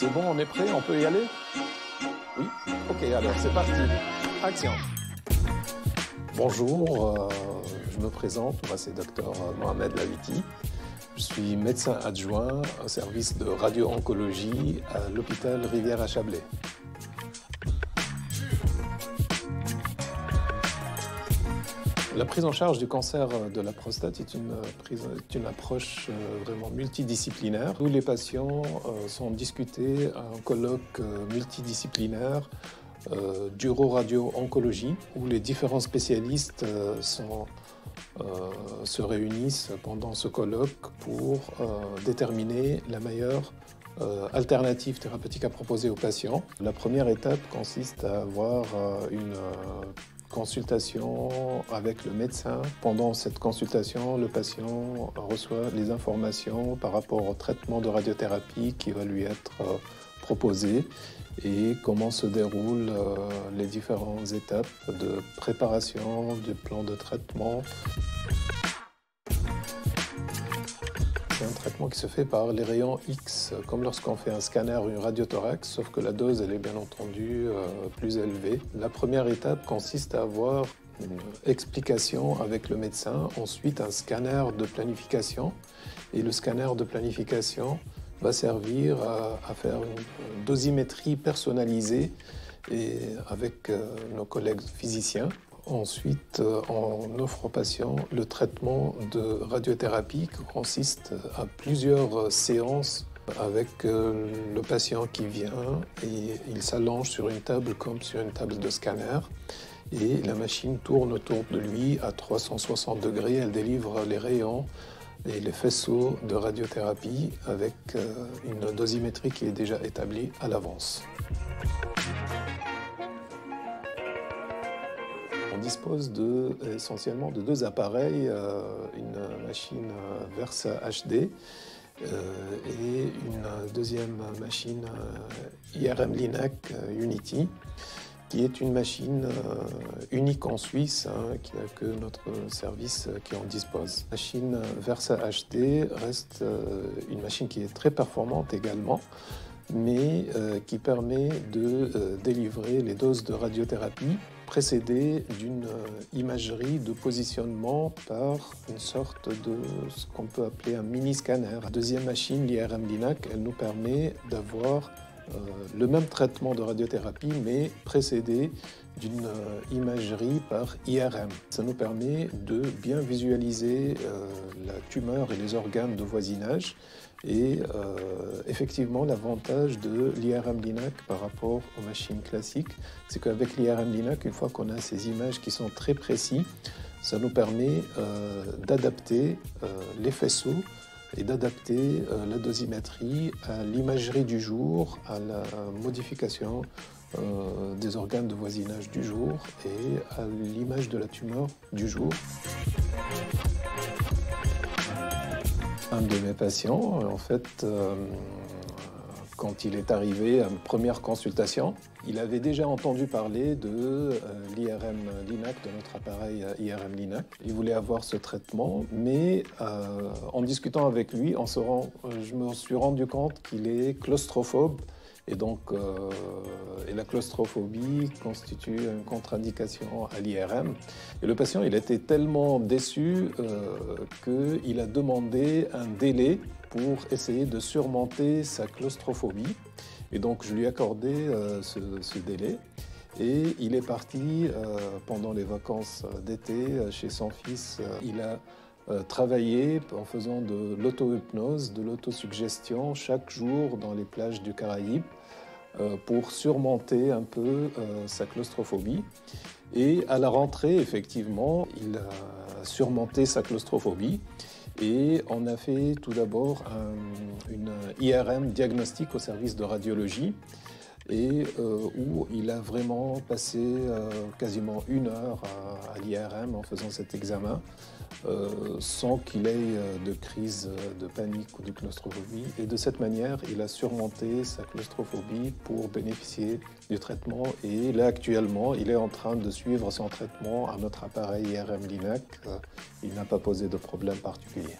C'est bon, on est prêt, on peut y aller? Oui? Ok, alors c'est parti. Action. Bonjour, je me présente, moi c'est Dr Mohamed Lawiti. Je suis médecin adjoint au service de radio-oncologie à l'hôpital Rivière-à-Chablais. La prise en charge du cancer de la prostate est une approche vraiment multidisciplinaire où les patients sont discutés à un colloque multidisciplinaire d'uro-radio-oncologie où les différents spécialistes se réunissent pendant ce colloque pour déterminer la meilleure alternative thérapeutique à proposer aux patients. La première étape consiste à avoir une consultation avec le médecin. Pendant cette consultation, le patient reçoit les informations par rapport au traitement de radiothérapie qui va lui être proposé et comment se déroulent les différentes étapes de préparation du plan de traitement. C'est un traitement qui se fait par les rayons X, comme lorsqu'on fait un scanner ou une radiothorax, sauf que la dose, elle est bien entendu plus élevée. La première étape consiste à avoir une explication avec le médecin, ensuite un scanner de planification. Et le scanner de planification va servir à faire une dosimétrie personnalisée et avec nos collègues physiciens. Ensuite, on offre aux patients le traitement de radiothérapie qui consiste à plusieurs séances avec le patient qui vient et il s'allonge sur une table comme sur une table de scanner et la machine tourne autour de lui à 360 degrés. Elle délivre les rayons et les faisceaux de radiothérapie avec une dosimétrie qui est déjà établie à l'avance. On dispose essentiellement de deux appareils, une machine Versa HD et une deuxième machine IRM Linac Unity, qui est une machine unique en Suisse, qui n'a que notre service qui en dispose. La machine Versa HD reste une machine qui est très performante également, mais qui permet de délivrer les doses de radiothérapie précédées d'une imagerie de positionnement par une sorte de ce qu'on peut appeler un mini-scanner. La deuxième machine, l'IRM Linac, elle nous permet d'avoir le même traitement de radiothérapie, mais précédé d'une imagerie par IRM. Ça nous permet de bien visualiser la tumeur et les organes de voisinage. Et effectivement, l'avantage de l'IRM Linac par rapport aux machines classiques, c'est qu'avec l'IRM Linac, une fois qu'on a ces images qui sont très précises, ça nous permet d'adapter les faisceaux et d'adapter la dosimétrie à l'imagerie du jour, à la modification des organes de voisinage du jour et à l'image de la tumeur du jour. Un de mes patients, en fait, quand il est arrivé à une première consultation, il avait déjà entendu parler de l'IRM Linac, de notre appareil IRM Linac. Il voulait avoir ce traitement, mais en discutant avec lui, je me suis rendu compte qu'il est claustrophobe. Et donc, la claustrophobie constitue une contre-indication à l'IRM. Et le patient, il était tellement déçu qu'il a demandé un délai pour essayer de surmonter sa claustrophobie. Et donc, je lui ai accordé ce délai. Et il est parti pendant les vacances d'été chez son fils. Il a travaillé en faisant de l'auto-hypnose, de l'autosuggestion chaque jour dans les plages du Caraïbe pour surmonter un peu sa claustrophobie. Et à la rentrée, effectivement, il a surmonté sa claustrophobie. Et on a fait tout d'abord une IRM diagnostic au service de radiologie et où il a vraiment passé quasiment 1 heure à l'IRM en faisant cet examen sans qu'il ait de crise de panique ou de claustrophobie. Et de cette manière, il a surmonté sa claustrophobie pour bénéficier du traitement. Et là, actuellement, il est en train de suivre son traitement à notre appareil IRM Linac. Il n'a pas posé de problème particulier.